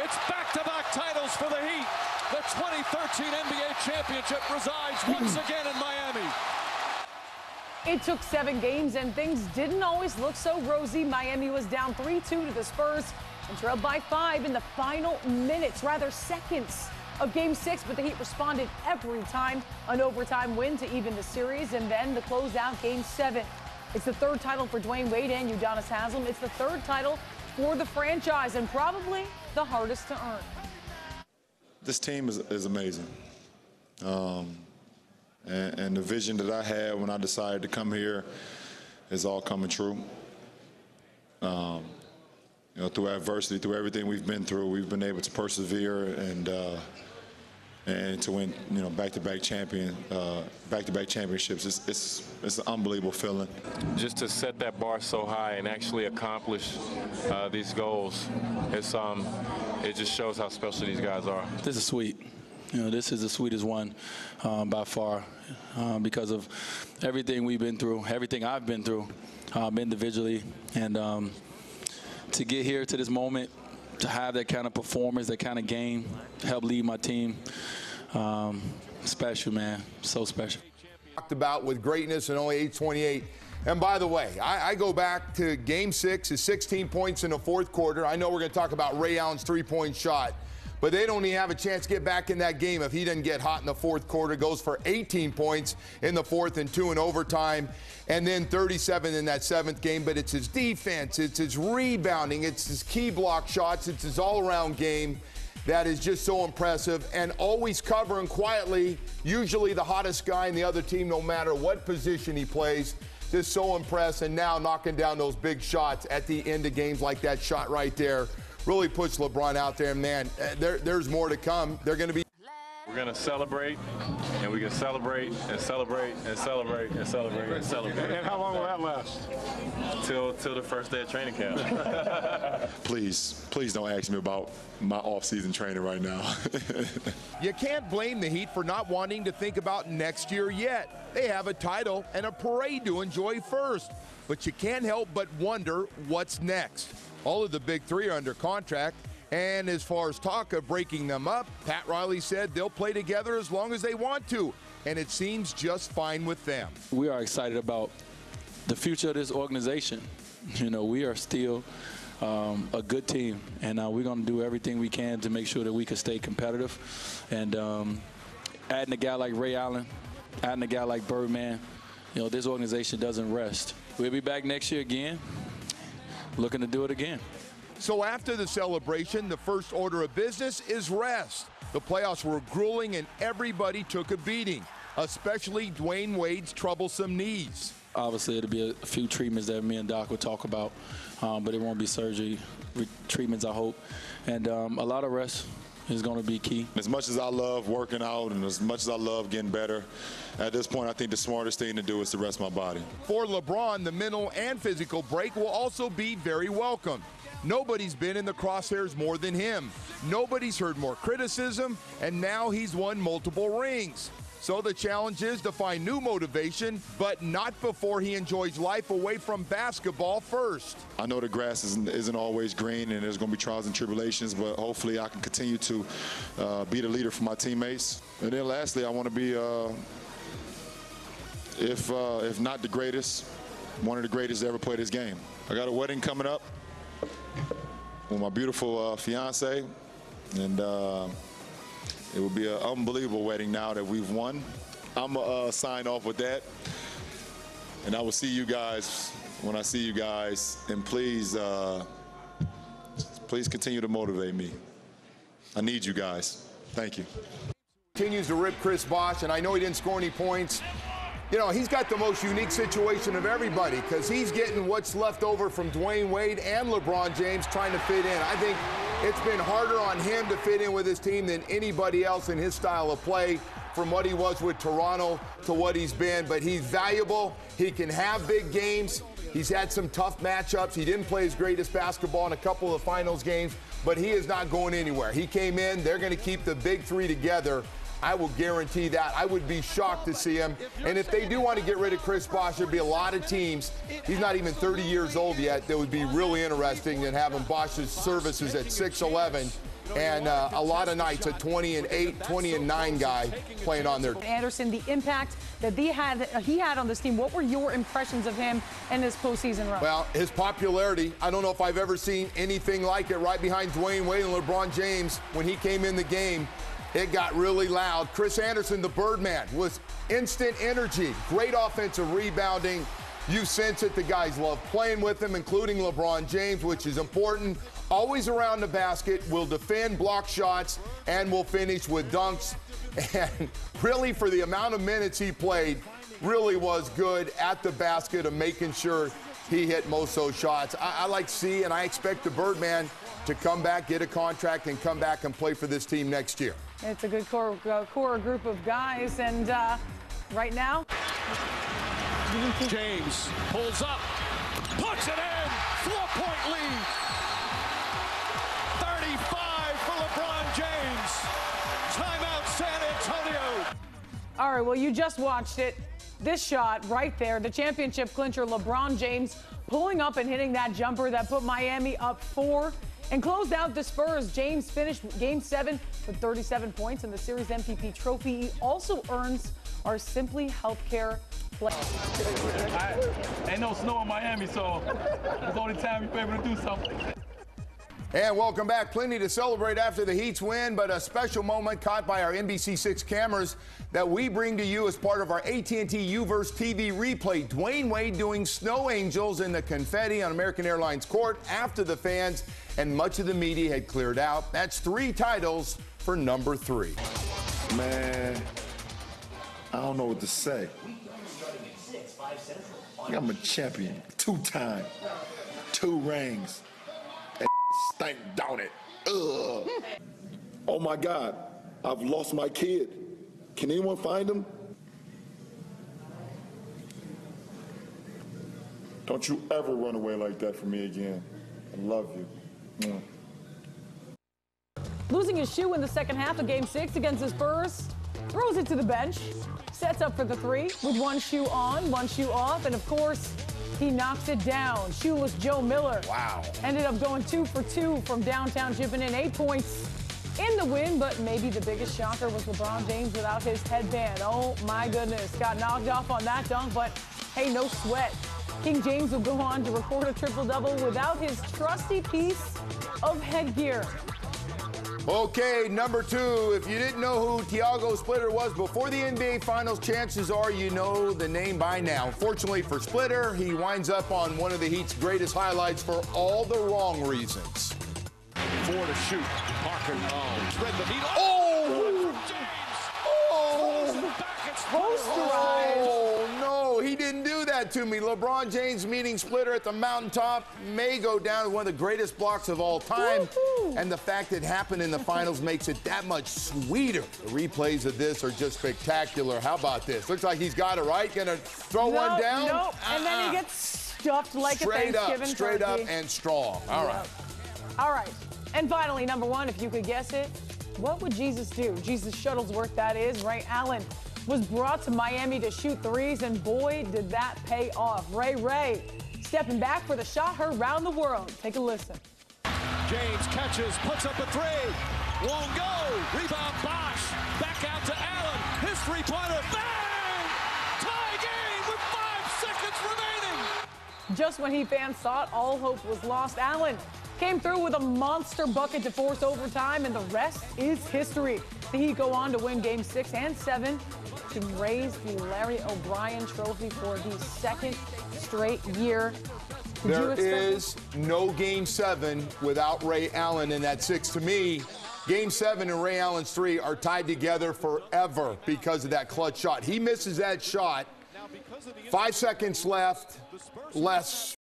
It's back-to-back titles for the Heat. The 2013 NBA championship resides once again in Miami. It took 7 games, and things didn't always look so rosy. Miami was down 3-2 to the Spurs and trailed by 5 in the final minutes, rather seconds, of Game 6. But the Heat responded every time. An overtime win to even the series, and then the closeout Game 7. It's the 3rd title for Dwayne Wade and Udonis Haslem. It's the 3rd title for the franchise, and probably the hardest to earn. This team is amazing. And the vision that I had when I decided to come here is all coming true. You know, through adversity, through everything we've been through, we've been able to persevere and to win, you know, back-to-back championships. It's an unbelievable feeling. Just to set that bar so high and actually accomplish these goals, it just shows how special these guys are. This is sweet. You know, this is the sweetest one by far because of everything we've been through, everything I've been through individually, and to get here to this moment, to have that kind of performance, that kind of game, to help lead my team, special, man, so special. Talked about with greatness and only 828. And by the way, I go back to Game 6, his 16 points in the 4th quarter. I know we're going to talk about Ray Allen's 3-point shot, but they don't even have a chance to get back in that game if he doesn't get hot in the 4th quarter. Goes for 18 points in the 4th and 2 in overtime, and then 37 in that 7th game. But it's his defense, it's his rebounding, it's his key block shots, it's his all-around game that is just so impressive, and always covering quietly, usually the hottest guy in the other team, no matter what position he plays. Just so impressed, and now knocking down those big shots at the end of games like that shot right there. Really puts LeBron out there, and man, there's more to come. They're going to be. We're going to celebrate, and we can celebrate and celebrate and celebrate and celebrate and celebrate. And how long will that last? Till the first day of training camp. Please don't ask me about my off-season training right now. You can't blame the Heat for not wanting to think about next year yet. They have a title and a parade to enjoy first, but you can't help but wonder what's next. All of the big three are under contract, and as far as talk of breaking them up, Pat Riley said they'll play together as long as they want to, and it seems just fine with them. We are excited about the future of this organization. You know, we are still a good team, and we're going to do everything we can to make sure that we can stay competitive. And adding a guy like Ray Allen, adding a guy like Birdman, you know, this organization doesn't rest. We'll be back next year again, looking to do it again. So after the celebration, the first order of business is rest. The playoffs were grueling and everybody took a beating, especially Dwayne Wade's troublesome knees. Obviously, it'll be a few treatments that me and Doc will talk about, but it won't be surgery, treatments, I hope. And a lot of rest is going to be key. As much as I love working out and as much as I love getting better, at this point I think the smartest thing to do is to rest my body. For LeBron, the mental and physical break will also be very welcome. Nobody's been in the crosshairs more than him. Nobody's heard more criticism, and now he's won multiple rings. So the challenge is to find new motivation, but not before he enjoys life away from basketball first. I know the grass isn't always green, and there's going to be trials and tribulations, but hopefully I can continue to be the leader for my teammates. And then lastly, I want to be, if not the greatest, one of the greatest to ever play this game. I got a wedding coming up with my beautiful fiance, and it will be an unbelievable wedding now that we've won. I'm going to sign off with that, and I will see you guys when I see you guys, and please continue to motivate me. I need you guys. Thank you. Continues to rip Chris Bosh, and I know he didn't score any points. You know, he's got the most unique situation of everybody because he's getting what's left over from Dwayne Wade and LeBron James trying to fit in. I think it's been harder on him to fit in with his team than anybody else in his style of play, from what he was with Toronto to what he's been. But he's valuable. He can have big games. He's had some tough matchups. He didn't play his greatest basketball in a couple of finals games, but he is not going anywhere. He came in. They're going to keep the big three together. I will guarantee that. I would be shocked to see him. And if they do want to get rid of Chris Bosh, there'd be a lot of teams. He's not even 30 years old yet. That would be really interesting in having Bosh's services at 6'11". And a lot of nights, a 20-8, 20-9 guy playing on there. Anderson, the impact that he had on this team, what were your impressions of him and his postseason run? Well, his popularity, I don't know if I've ever seen anything like it. Right behind Dwayne Wade and LeBron James, when he came in the game, it got really loud. Chris Anderson, the Birdman, was instant energy, great offensive rebounding. You sense it. The guys love playing with him, including LeBron James, which is important. Always around the basket, will defend, block shots, and will finish with dunks. And really, for the amount of minutes he played, really was good at the basket of making sure he hit most of those shots. I like to see, and I expect the Birdman to come back, get a contract, and come back and play for this team next year. It's a good core group of guys, and right now, James pulls up, puts it in, 4-point lead. 35 for LeBron James. Timeout, San Antonio. All right, well, you just watched it. This shot right there, the championship clincher, LeBron James pulling up and hitting that jumper that put Miami up 4 and closed out the Spurs. James finished Game 7 with 37 points in the Series MVP trophy. He also earns our Simply Healthcare play. Ain't no snow in Miami, so it's the only time you're able to do something. And welcome back. Plenty to celebrate after the Heat's win, but a special moment caught by our NBC6 cameras that we bring to you as part of our AT&T Uverse TV replay. Dwayne Wade doing snow angels in the confetti on American Airlines court after the fans and much of the media had cleared out. That's 3 titles for number 3. Man, I don't know what to say. I'm a champion, 2-time, 2 rings. Stank down it. Ugh. Oh my God, I've lost my kid. Can anyone find him? Don't you ever run away like that from me again. I love you. Losing his shoe in the second half of Game 6 against the Spurs, throws it to the bench, sets up for the 3 with 1 shoe on, 1 shoe off, and of course, he knocks it down. Shoeless Joe Miller. Wow. Ended up going 2 for 2 from downtown, chipping in 8 points in the win, but maybe the biggest shocker was LeBron James without his headband. Oh my goodness, got knocked off on that dunk, but hey, no sweat. King James will go on to record a triple-double without his trusty piece of headgear. Okay, number 2, if you didn't know who Thiago Splitter was before the NBA Finals, chances are you know the name by now. Unfortunately for Splitter, he winds up on one of the Heat's greatest highlights for all the wrong reasons. 4 to shoot. Parker, spread the needle. Oh! Oh! Oh, no, he didn't do that to me. LeBron James meeting Splitter at the mountaintop may go down as one of the greatest blocks of all time. And the fact it happened in the finals makes it that much sweeter. The replays of this are just spectacular. How about this? Looks like he's got it right. Gonna throw one down. Nope. And then he gets stuffed like a Thanksgiving straight turkey. up and strong. All right. All right. And finally, number 1, if you could guess it, what would Jesus do? Jesus Shuttlesworth, that is. Ray Allen was brought to Miami to shoot 3s, and boy, did that pay off. Ray, stepping back for the shot heard around the world. Take a listen. James catches, puts up a 3. Won't go. Rebound, Bosh. Back out to Allen. His 3-pointer. Bang! Tie game with 5 seconds remaining. Just when fans thought all hope was lost, Allen came through with a monster bucket to force overtime, and the rest is history. The Heat go on to win Game 6 and 7 to raise the Larry O'Brien Trophy for the 2nd straight year. There is no Game 7 without Ray Allen in that 6. To me, Game 7 and Ray Allen's 3 are tied together forever because of that clutch shot. He misses that shot. 5 seconds left, less